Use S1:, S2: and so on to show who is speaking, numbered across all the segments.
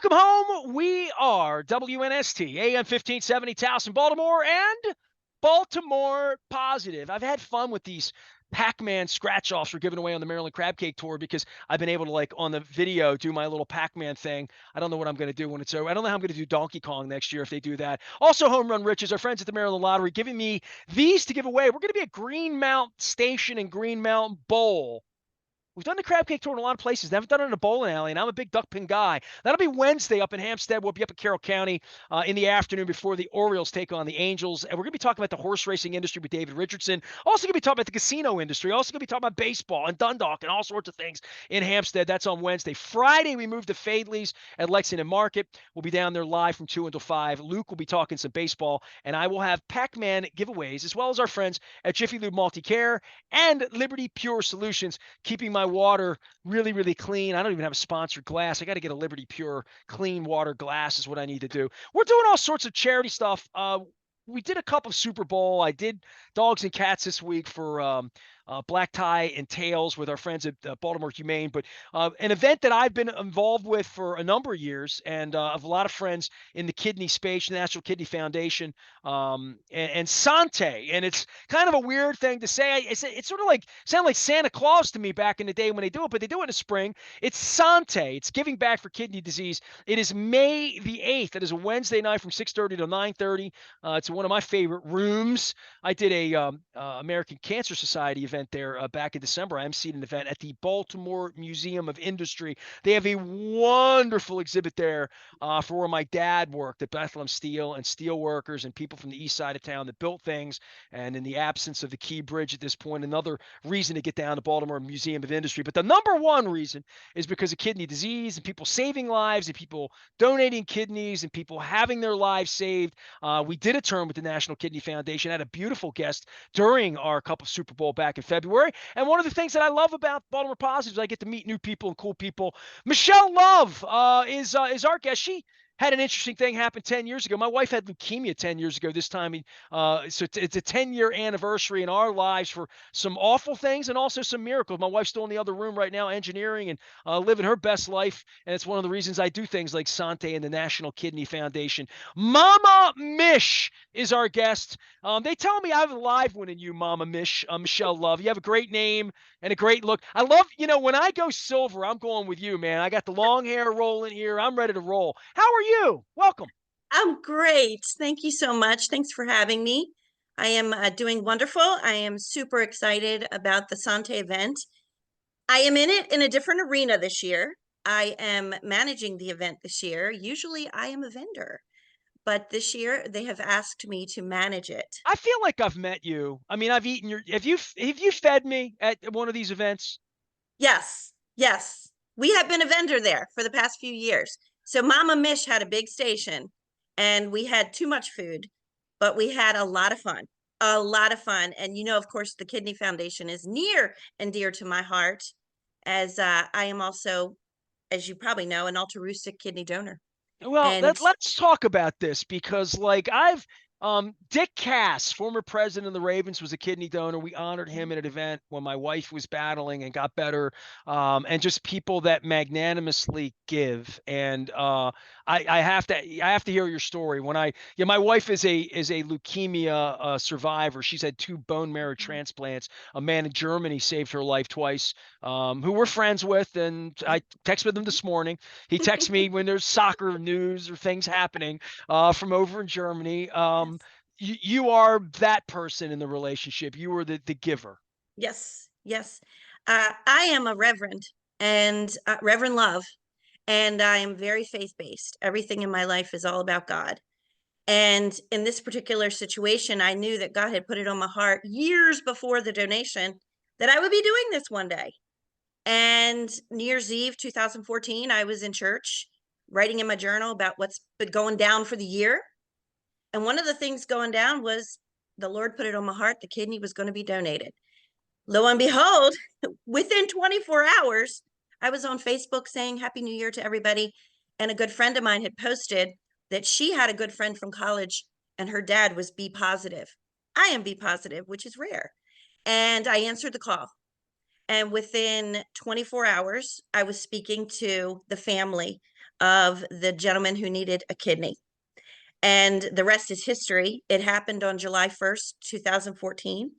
S1: Welcome home. We are WNST, AM 1570, Towson, Baltimore, and Baltimore Positive. I've had fun with these Pac-Man scratch-offs we're giving away on the Maryland Crab Cake Tour because I've been able to, like, on the video, do my little Pac-Man thing. I don't know what I'm going to do when it's over. I don't know how I'm going to do Donkey Kong next year if they do that. Also, Home Run Riches, our friends at the Maryland Lottery, giving me these to give away. We're going to be at Greenmount Station and Greenmount Bowl. We've done the crab cake tour in a lot of places. Never done it in a bowling alley, and I'm a big duck pin guy. That'll be Wednesday up in Hampstead. We'll be up in Carroll County in the afternoon before the Orioles take on the Angels. And we're going to be talking about the horse racing industry with David Richardson. Also going to be talking about the casino industry. Also going to be talking about baseball and Dundalk and all sorts of things in Hampstead. That's on Wednesday. Friday, we move to Fadley's at Lexington Market. We'll be down there live from 2 until 5. Luke will be talking some baseball, and I will have Pac-Man giveaways, as well as our friends at Jiffy Lube Multi-Care and Liberty Pure Solutions, keeping my water really, really clean. I don't even have a sponsored glass. I got to get a Liberty Pure clean water glass is what I need to do. We're doing all sorts of charity stuff. We did a cup of Super Bowl. I did dogs and cats this week for Black Tie and Tails with our friends at Baltimore Humane. But an event that I've been involved with for a number of years, and of a lot of friends in the kidney space, National Kidney Foundation, and Sante. And it's kind of a weird thing to say. It's sort of like sound like Santa Claus to me back in the day when they do it, but they do it in the spring. It's Sante. It's giving back for kidney disease. It is May the 8th. It is a Wednesday night from 6:30 to 9:30. It's one of my favorite rooms. I did a American Cancer Society event there back in December. I emceed an event at the Baltimore Museum of Industry. They have a wonderful exhibit there for where my dad worked at Bethlehem Steel and steel workers and people from the east side of town that built things. And in the absence of the Key Bridge at this point, another reason to get down to Baltimore Museum of Industry. But the number one reason is because of kidney disease and people saving lives and people donating kidneys and people having their lives saved. We did a term with the National Kidney Foundation, had a beautiful guest during our Cup of Super Bowl back in February. And one of the things that I love about Baltimore Positive is I get to meet new people and cool people. Michele Love is our guest. She had an interesting thing happen 10 years ago. My wife had leukemia 10 years ago this time. So it's a 10-year anniversary in our lives for some awful things and also some miracles. My wife's still in the other room right now, engineering and living her best life. And it's one of the reasons I do things like Sante and the National Kidney Foundation. Mama Mish is our guest. They tell me I have a live one in you, Mama Mish, Michele Love. You have a great name and a great look. I love, when I go silver, I'm going with you, man. I got the long hair rolling here. I'm ready to roll. How are you? Welcome.
S2: I'm great. Thank you so much. Thanks for having me. I am doing wonderful. I am super excited about the Sante event. I am in it in a different arena this year. I am managing the event this year. Usually I am a vendor, but this year they have asked me to manage it.
S1: I feel like I've met you. I mean, I've eaten your. Have you fed me at one of these events?
S2: Yes, yes. We have been a vendor there for the past few years. So Mama Mish had a big station and we had too much food, but we had a lot of fun. A lot of fun. And of course, the Kidney Foundation is near and dear to my heart, as I am also, as you probably know, an altruistic kidney donor.
S1: Well,
S2: And
S1: let's talk about this because, like, I've Dick Cass, former president of the Ravens, was a kidney donor. We honored him at an event when my wife was battling and got better. And just people that magnanimously give. And I have to hear your story. My wife is a leukemia survivor. She's had 2 bone marrow transplants. A man in Germany saved her life twice, who we're friends with, and I texted with him this morning. He texts me when there's soccer news or things happening from over in Germany.
S2: yes,
S1: You are that person in the relationship. You are the giver.
S2: yes, yes. I am a reverend and Reverend Love, and I am very faith based. Everything in my life is all about God. And in this particular situation, I knew that God had put it on my heart years before the donation that I would be doing this one day. And New Year's Eve 2014, I was in church writing in my journal about what's been going down for the year. And one of the things going down was the Lord put it on my heart the kidney was going to be donated. Lo and behold, within 24 hours, I was on Facebook saying Happy New Year to everybody. And a good friend of mine had posted that she had a good friend from college and her dad was B positive. I am B positive, which is rare. And I answered the call. And within 24 hours, I was speaking to the family of the gentleman who needed a kidney. And the rest is history. It happened on July 1st, 2014.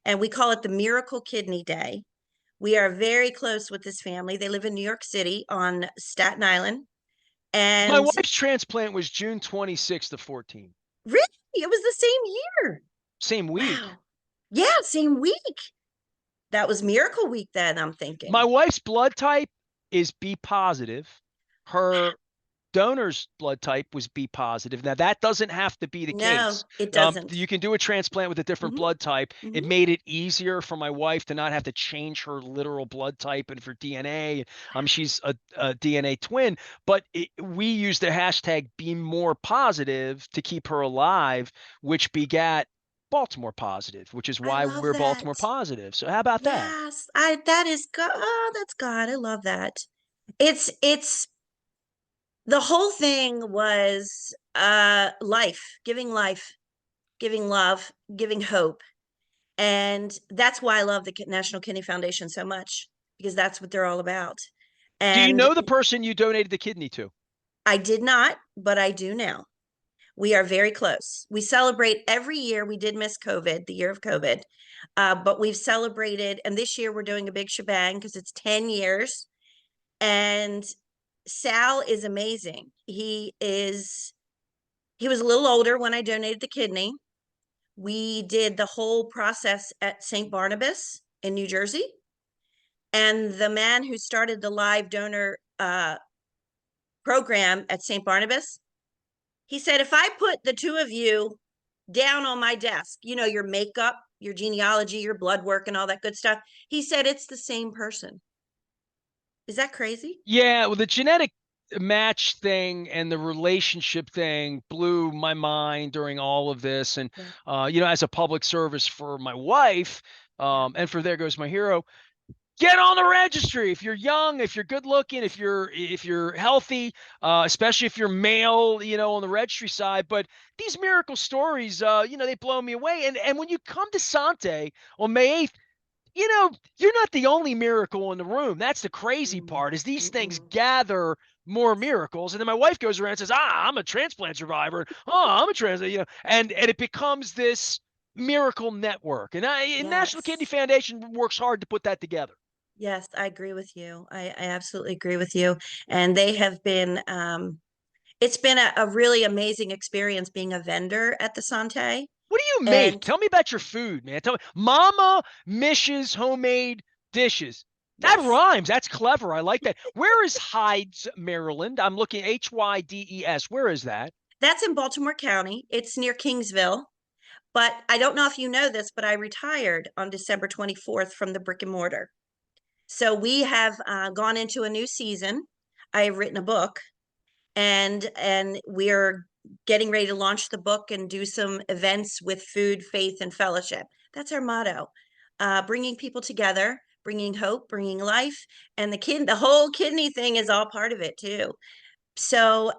S2: And we call it the Miracle Kidney Day. We are very close with this family. They live in New York City on Staten Island.
S1: My
S2: And
S1: wife's transplant was June 26th of 14.
S2: really, it was the same year.
S1: Same week.
S2: Wow. Yeah, same week. That was Miracle Week then, I'm
S1: My
S2: thinking.
S1: wife's blood type is B positive. Her donor's blood type was B positive. Now, that doesn't have to be the
S2: No,
S1: case.
S2: it doesn't.
S1: You can do a transplant with a different
S2: Hmm.
S1: blood type. It
S2: Hmm.
S1: made it easier for my wife to not have to change her literal blood type and for DNA. She's a DNA twin, but we used the hashtag be more positive to keep her alive, which begat Baltimore positive, which is
S2: I
S1: why
S2: love
S1: we're
S2: that.
S1: Baltimore positive. So how about that?
S2: Yes, I that is God. Oh, that's God. I love that. It's the whole thing was life, giving love, giving hope. And that's why I love the National Kidney Foundation so much, because that's what they're all about.
S1: Do you
S2: And
S1: know the person you donated the kidney to?
S2: I did not, but I do now. We are very close. We celebrate every year. We did miss COVID, the year of COVID, but we've celebrated. And this year we're doing a big shebang because it's 10 years. And Sal is amazing. He was a little older when I donated the kidney. We did the whole process at St. Barnabas in New Jersey. And the man who started the live donor program at St. Barnabas, he said, if I put the two of you down on my desk, your makeup, your genealogy, your blood work, and all that good stuff, he said, it's the same person. Is that crazy?
S1: Yeah, well, the genetic match thing and the relationship thing blew my mind during all of this. And,
S2: Yeah.
S1: as a public service for my wife,
S2: Yeah.
S1: and for There Goes My Hero, get on the registry. If you're young, if you're good looking, if you're healthy, especially if you're male, on the registry side. But these miracle stories, they blow me away. And when you come to Sante on May 8th, you're not the only miracle in the room. That's the crazy
S2: Mm,
S1: part is these things
S2: mm-mm.
S1: gather more miracles. And then my wife goes around and says, I'm a transplant survivor. Oh, I'm a transplant, and it becomes this miracle network. And National Kidney
S2: Yes.
S1: Foundation works hard to put that together.
S2: Yes, I agree with you. I absolutely agree with you. And they have been, it's been a really amazing experience being a vendor at the Sante.
S1: What do you make?
S2: And
S1: Tell me about your food, man. Tell me, Mama Mish's homemade dishes. That
S2: yes,
S1: rhymes. That's clever. I like that. Where is Hydes, Maryland? I'm looking Hydes. Where is that?
S2: that's in Baltimore County. It's near Kingsville. But I don't know if you know this, but I retired on December 24th from the brick and mortar. So we have gone into a new season. I have written a book, and we're getting ready to launch the book and do some events with food, faith, and fellowship. That's our motto: bringing people together, bringing hope, bringing life, and the whole kidney thing is all part of it too. So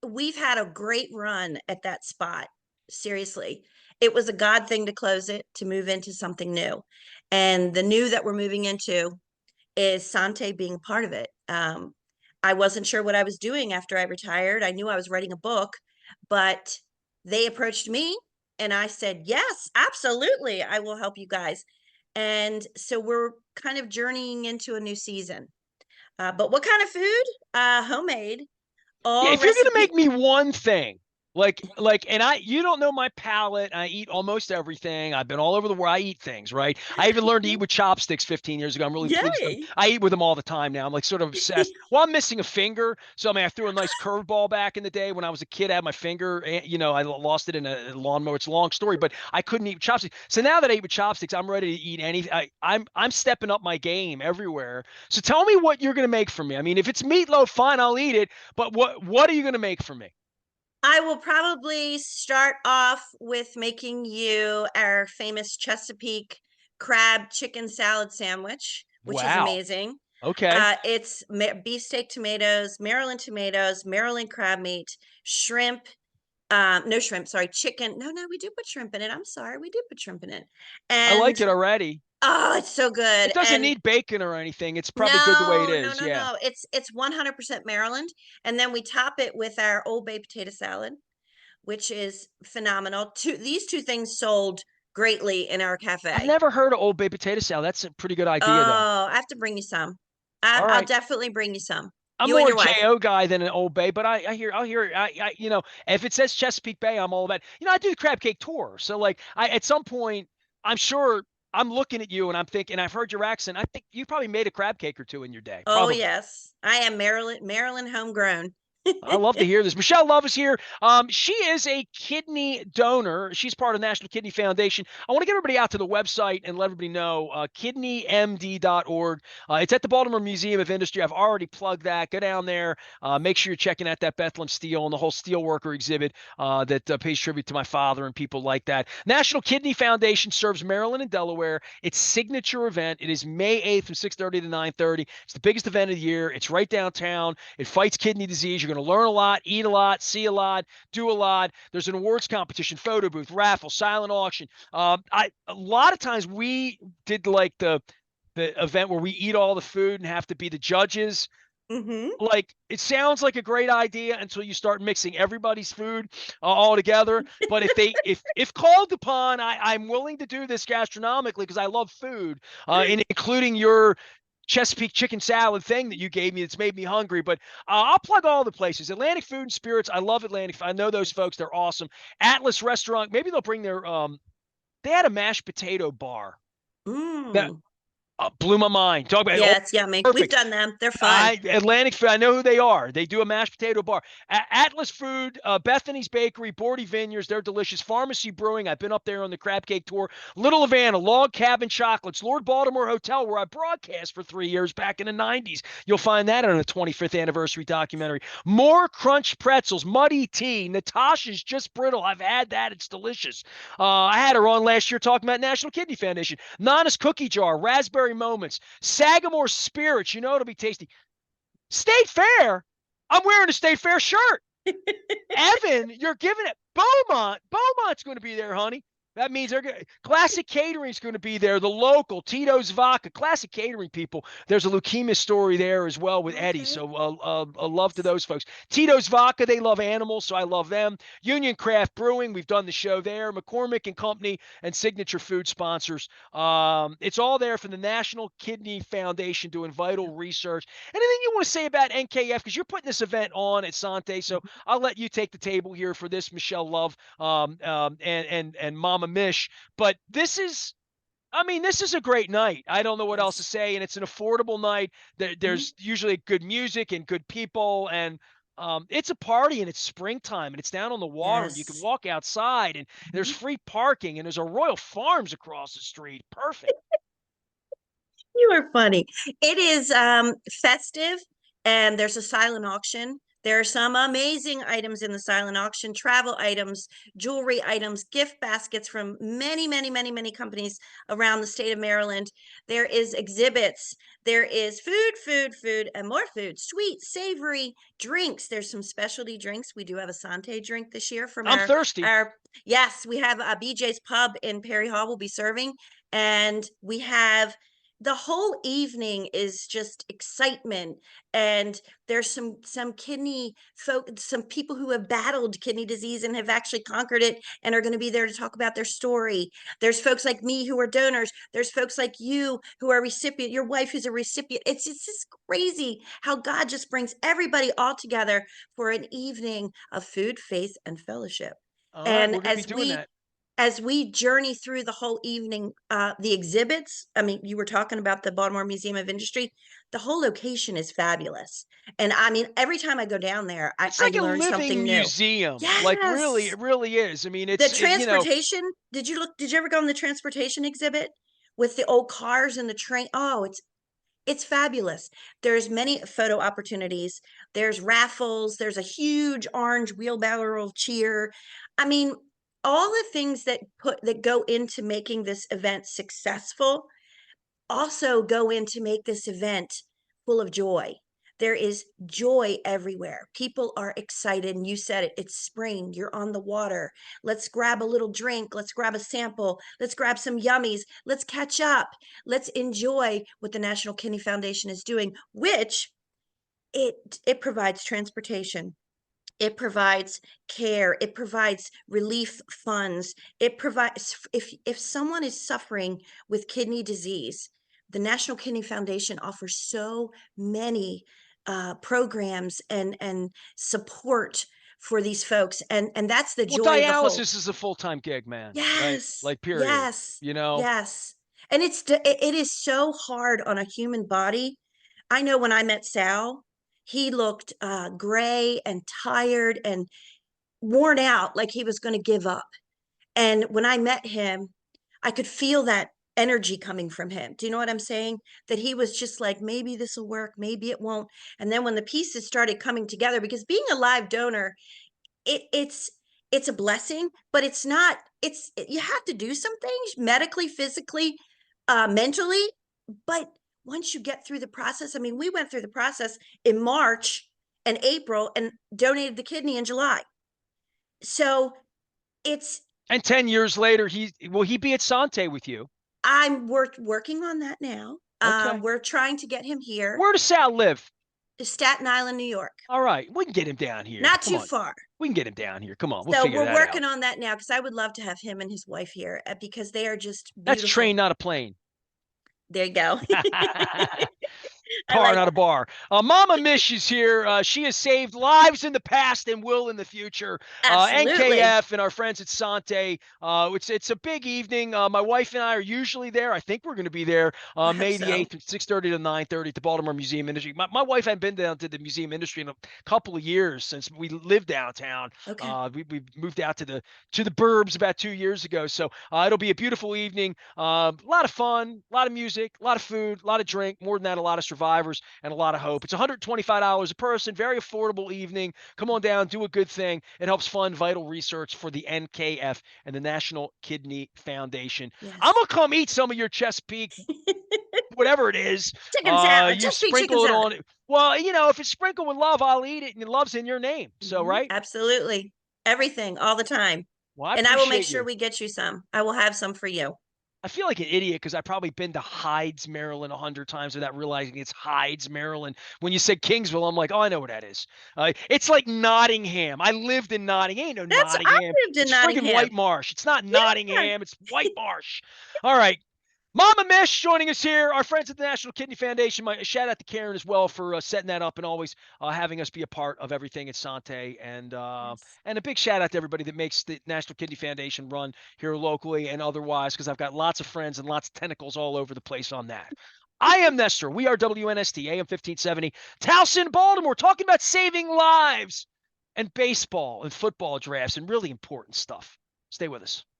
S2: we've had a great run at that spot. Seriously, it was a God thing to close it, to move into something new, and the new that we're moving into is Sante being part of it. I wasn't sure what I was doing after I retired. I knew I was writing a book, but they approached me and I said, yes, absolutely. I will help you guys. And so we're kind of journeying into a new season. But what kind of food? Homemade,
S1: Yeah,
S2: all
S1: if you're gonna
S2: recipe.
S1: make me one thing, and you don't know my palate. I eat almost everything. I've been all over the world. I eat things, right? I even learned to eat with chopsticks 15 years ago. I'm really pleased with them.
S2: Yay.
S1: I eat with them all the time now. I'm like sort of obsessed. Well, I'm missing a finger, so I threw a nice curveball back in the day when I was a kid. I had my finger, and I lost it in a lawnmower. It's a long story, but I couldn't eat with chopsticks. So now that I eat with chopsticks, I'm ready to eat anything. I'm stepping up my game everywhere. So tell me what you're gonna make for me. I mean, if it's meatloaf, fine, I'll eat it. But what are you going to make for me?
S2: I will probably start off with making you our famous Chesapeake crab chicken salad sandwich, which is
S1: Wow.
S2: amazing.
S1: Okay.
S2: It's beefsteak tomatoes, Maryland crab meat, shrimp. No shrimp, sorry, chicken. No, we do put shrimp in it. I'm sorry, we do put shrimp in it.
S1: I like
S2: And
S1: it already.
S2: Oh, it's so good.
S1: It doesn't
S2: And
S1: need bacon or anything. It's probably good the way it
S2: no, no,
S1: is.
S2: no,
S1: Yeah.
S2: no. It's 100% Maryland. And then we top it with our Old Bay potato salad, which is phenomenal. These two things sold greatly in our
S1: I've
S2: cafe.
S1: never heard of Old Bay potato salad. That's a pretty good idea, though.
S2: Oh, I have to bring you some.
S1: All
S2: I'll
S1: right.
S2: definitely bring you some.
S1: I'm
S2: You and
S1: more a
S2: your wife.
S1: JO guy than an Old Bay, but I'll hear, if it says Chesapeake Bay, I'm all about, I do the crab cake tour. So like at some point, I'm sure I'm looking at you and I'm thinking, I've heard your accent. I think you probably made a crab cake or two in your day.
S2: Oh,
S1: Probably.
S2: yes. I am Maryland homegrown.
S1: I love to hear this. Michele Love is here. She is a kidney donor. She's part of the National Kidney Foundation. I want to get everybody out to the website and let everybody know kidneymd.org. It's at the Baltimore Museum of Industry. I've already plugged that. Go down there. Make sure you're checking out that Bethlehem Steel and the whole steelworker exhibit that pays tribute to my father and people like that. National Kidney Foundation serves Maryland and Delaware. Its signature event. It is May 8th from 6:30 to 9:30. It's the biggest event of the year. It's right downtown. It fights kidney disease. You're going to learn a lot, eat a lot, see a lot, do a lot. There's an awards competition, photo booth, raffle, silent auction. A lot of times we did like the event where we eat all the food and have to be the judges.
S2: Hmm.
S1: Like it sounds like a great idea until you start mixing everybody's food all together. But if called upon, I'm willing to do this gastronomically because I love food, including your Chesapeake chicken salad thing that you gave me that's made me hungry. But I'll plug all the places. Atlantic Food and Spirits. I love Atlantic. I know those folks. They're awesome. Atlas Restaurant. Maybe they'll bring their they had a mashed potato bar that
S2: Mm.
S1: blew my mind. Talk about
S2: Yeah, it's yummy. We've
S1: perfect.
S2: done them. They're fun.
S1: Atlantic Food. I know who they are. They do a mashed potato bar. Atlas Food, Bethany's Bakery, Bordy Vineyards. They're delicious. Pharmacy Brewing. I've been up there on the crab cake tour. Little Havana, Log Cabin Chocolates, Lord Baltimore Hotel, where I broadcast for 3 years back in the '90s. You'll find that on a 25th anniversary documentary. More Crunch Pretzels, Muddy Tea, Natasha's Just Brittle. I've had that. It's delicious. I had her on last year talking about National Kidney Foundation. Nana's Cookie Jar, Raspberry Moments, Sagamore Spirits. You know it'll be tasty. State Fair. I'm wearing a State Fair shirt. Evan, you're giving it. Beaumont. Beaumont's going to be there, honey. That means they're going. Classic Catering's going to be there. The local Tito's Vodka, Classic Catering people. There's a leukemia story there as well with Eddie.
S2: Okay.
S1: So a love to those folks. Tito's Vodka, they love animals, so I love them. Union Craft Brewing, we've done the show there. McCormick and Company and Signature Food sponsors. It's all there for the National Kidney Foundation doing vital research. Anything you want to say about NKF? Because you're putting this event on at Sante, so I'll let you take the table here for this, Michele Love, and Mama Mish. But this is, I mean, this is a great night. I don't know what else to
S2: Yes.
S1: say, and it's an affordable night.
S2: Mhm.
S1: There's usually good music and good people, and it's a party, and it's springtime, and it's down on the water, and you can
S2: Yes.
S1: walk outside, and there's
S2: Mhm.
S1: free parking, and there's a Royal Farms across the street. Perfect.
S2: You are funny. It is festive and there's a silent auction. There are some amazing items in the silent auction, travel items, jewelry items, gift baskets from many, many, many, many companies around the state of Maryland. There is exhibits. There is food, and more food, sweet, savory drinks. There's some specialty drinks. We do have a Sante drink this year from
S1: I'm thirsty.
S2: our yes, we have a BJ's Pub in Perry Hall will be serving, and we have the whole evening is just excitement, and there's some kidney folk, some people who have battled kidney disease and have actually conquered it and are going to be there to talk about their story. There's folks like me who are donors. There's folks like you who are recipient, your wife who's a recipient. It's just crazy how God just brings everybody all together for an evening of food, faith, and fellowship.
S1: All right,
S2: And
S1: we're going to be doing that.
S2: as we journey through the whole evening, the exhibits, I mean, you were talking about the Baltimore Museum of Industry, the whole location is fabulous. And I mean, every time I go down there,
S1: It's
S2: I
S1: like a
S2: learn something
S1: living
S2: new.
S1: museum. Like really,
S2: Yes.
S1: it really is. I mean,
S2: The
S1: you know,
S2: transportation, did you ever go on the transportation exhibit with the old cars and the train? Oh, it's fabulous. There's many photo opportunities. There's raffles. There's a huge orange wheelbarrow cheer. I mean, all the things that go into making this event successful also go in to make this event full of joy. There is joy everywhere. People are excited. And you said it, it's spring. You're on the water. Let's grab a little drink. Let's grab a sample. Let's grab some yummies. Let's catch up. Let's enjoy what the National Kidney Foundation is doing, which it provides transportation, it provides care, it provides relief funds, it provides, if someone is suffering with kidney disease, the National Kidney Foundation offers so many programs and support for these folks, and that's the
S1: Well,
S2: joy of the whole.
S1: dialysis is a full-time gig, man, right?
S2: Yes,
S1: Like, period.
S2: yes,
S1: You know?
S2: yes. And it is so hard on a human body. I know when I met Sal, he looked gray and tired and worn out, like he was going to give up. And when I met him, I could feel that energy coming from him. Do you know what I'm saying? That he was just like, maybe this will work, maybe it won't. And then when the pieces started coming together, because being a live donor, it's a blessing, but it's not, you have to do some things medically, physically, mentally, but once you get through the process, I mean, we went through the process in March and April and donated the kidney in July. So it's
S1: And 10 years later, will he be at Sante with you?
S2: I'm working on that now.
S1: Okay.
S2: We're trying to get him here
S1: Where does Sal live?
S2: to Staten Island, New York.
S1: All right. We can get him down here.
S2: Not
S1: Come
S2: too
S1: on.
S2: far.
S1: We can get him down here. Come on. We'll
S2: So
S1: figure
S2: we're
S1: that out.
S2: working on that now because I would love to have him and his wife here because they are just
S1: That's
S2: beautiful.
S1: train, not a plane.
S2: There you go. I
S1: Car,
S2: like
S1: not a
S2: that.
S1: bar. Mama Mish is here. She has saved lives in the past and will in the future.
S2: Absolutely.
S1: NKF and our friends at Sante. It's a big evening. My wife and I are usually there. I think we're going to be there
S2: I hope
S1: May the
S2: so.
S1: 8th from 6:30 to 9:30 at the Baltimore Museum Industry. My wife hadn't been down to the museum industry in a couple of years since we lived downtown.
S2: Okay.
S1: We moved out to the burbs about 2 years ago. So it'll be a beautiful evening. A lot of fun, a lot of music, a lot of food, a lot of drink. More than that, a lot of survivors and a lot of hope. It's $125 a person, very affordable evening. Come on down, do a good thing. It helps fund vital research for the NKF and the National Kidney Foundation. I'm
S2: Yes.
S1: gonna come eat some of your Chesapeake, whatever it is.
S2: Chicken salad.
S1: You
S2: Chesapeake chicken
S1: sprinkle it
S2: salad.
S1: on it. Well, if it's sprinkled with love, I'll eat it, and love's in your name. So, right?
S2: Absolutely. Everything, all the time.
S1: Well, I
S2: And I will make
S1: appreciate
S2: sure
S1: you.
S2: we get you some. I will have some for you.
S1: I feel like an idiot because I've probably been to Hydes, Maryland 100 times without realizing it's Hydes, Maryland. When you said Kingsville, I'm like, oh, I know where that is. It's like Nottingham. I lived in Nottingham. Ain't no
S2: I
S1: Nottingham.
S2: lived in
S1: It's friggin'
S2: Nottingham.
S1: White Marsh. It's not
S2: Yeah.
S1: Nottingham. It's White Marsh. All right. Mama Mish joining us here. Our friends at the National Kidney Foundation. My shout out to Karen as well for setting that up and always having us be a part of everything at Sante.
S2: Yes.
S1: And a big shout out to everybody that makes the National Kidney Foundation run here locally and otherwise, because I've got lots of friends and lots of tentacles all over the place on that. I am Nestor. We are WNST AM 1570, Towson, Baltimore, talking about saving lives and baseball and football drafts and really important stuff. Stay with us.